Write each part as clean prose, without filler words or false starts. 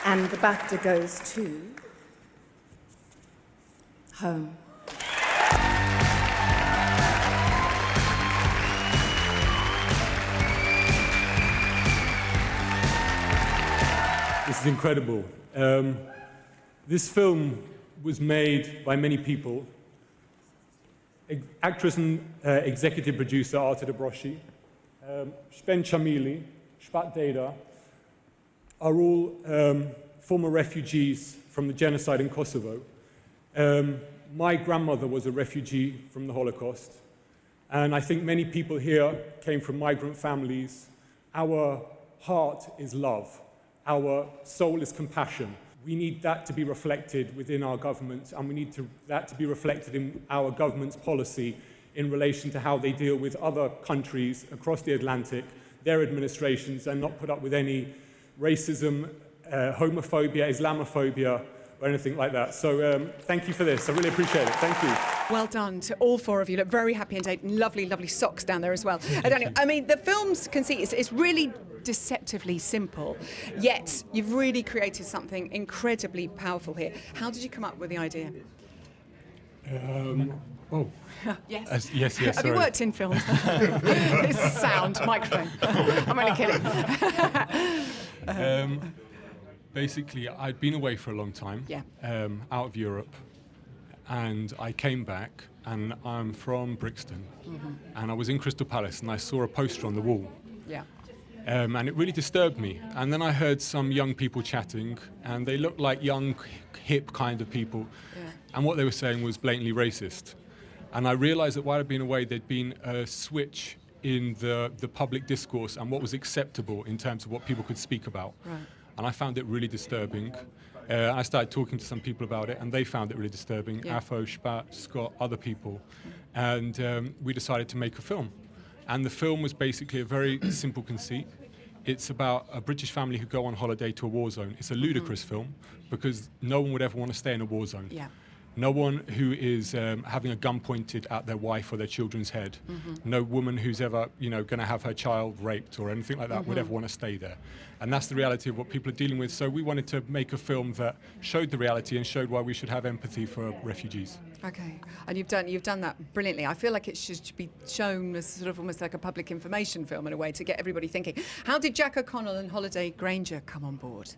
And the BAFTA goes to Home. This is incredible. This film was made by many people. Actress and executive producer Arta Dobroshi, Shpen Chamili, Shpat Deda, are all former refugees from the genocide in Kosovo. My grandmother was a refugee from the Holocaust, and I think many people here came from migrant families. Our heart is love. Our soul is compassion. We need that to be reflected within our government, and we need that to be reflected in our government's policy in relation to how they deal with other countries across the Atlantic, their administrations, and not put up with any racism, homophobia, Islamophobia, or anything like that. So thank you for this. I really appreciate it. Thank you. Well done to all four of you. Look very happy and lovely, lovely socks down there as well. Daniel, I mean, the film's conceit is really deceptively simple, yet you've really created something incredibly powerful here. How did you come up with the idea? Yes. Yes. Have you worked in films? This is sound, microphone. I'm only kidding. Basically, I'd been away for a long time, out of Europe, and I came back, and I'm from Brixton, and I was in Crystal Palace, and I saw a poster on the wall. Yeah. And it really disturbed me. And then I heard some young people chatting, and they looked like young, hip kind of people. Yeah. And what they were saying was blatantly racist. And I realized that while I'd been away, there'd been a switch in the public discourse and what was acceptable in terms of what people could speak about. Right. And I found it really disturbing. I started talking to some people about it, and they found it really disturbing. Yeah. Afo, Shpat, Scott, other people. And we decided to make a film. And the film was basically a very simple conceit. It's about a British family who go on holiday to a war zone. It's a ludicrous film because no one would ever want to stay in a war zone. Yeah. No one who is having a gun pointed at their wife or their children's head. No woman who's ever, going to have her child raped or anything like that would ever want to stay there. And that's the reality of what people are dealing with. So we wanted to make a film that showed the reality and showed why we should have empathy for refugees. Okay, and you've done that brilliantly. I feel like it should be shown as sort of almost like a public information film in a way to get everybody thinking. How did Jack O'Connell and Holiday Granger come on board?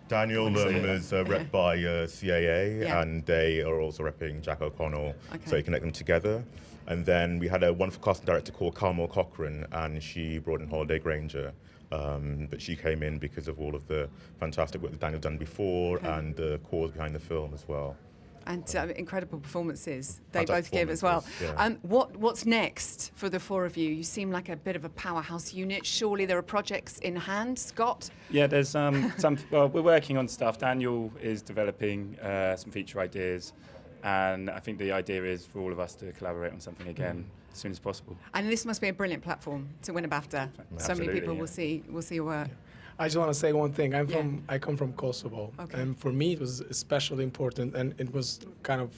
Daniel is repped by CAA, and they are also repping Jack O'Connell, so you connect them together. And then we had a wonderful casting director called Carmel Cochran, and she brought in Holiday Granger. But she came in because of all of the fantastic work that Daniel done before and the cause behind the film as well. And incredible performances they both give as well. Yeah. What's next for the four of you? You seem like a bit of a powerhouse unit. Surely there are projects in hand, Scott? Yeah, there's some. Well, we're working on stuff. Daniel is developing some feature ideas, and I think the idea is for all of us to collaborate on something again as soon as possible. And this must be a brilliant platform to win a BAFTA. So many people will see your work. I just want to say one thing. I come from Kosovo, and for me it was especially important, and it was kind of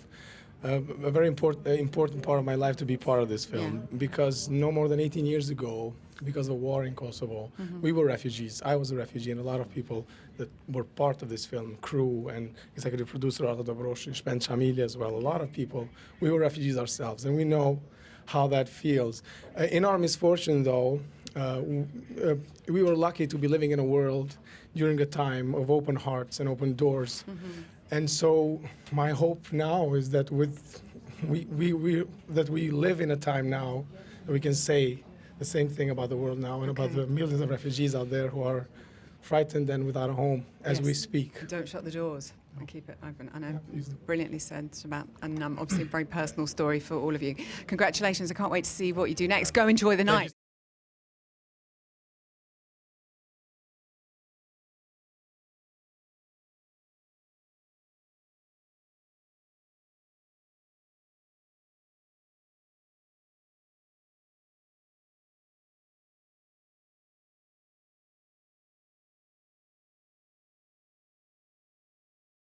a very important part of my life to be part of this film, because no more than 18 years ago, because of war in Kosovo, we were refugees. I was a refugee, and a lot of people that were part of this film, crew and executive producer Arta Dobroshi, Shpen Chamili as well, a lot of people, we were refugees ourselves, and we know how that feels. In our misfortune, though, we were lucky to be living in a world during a time of open hearts and open doors. And so my hope now is that we live in a time now that we can say the same thing about the world now and about the millions of refugees out there who are frightened and without a home as we speak. Don't shut the doors and keep it open. I know, brilliantly said about, and obviously a very personal story for all of you. Congratulations, I can't wait to see what you do next. Go enjoy the night.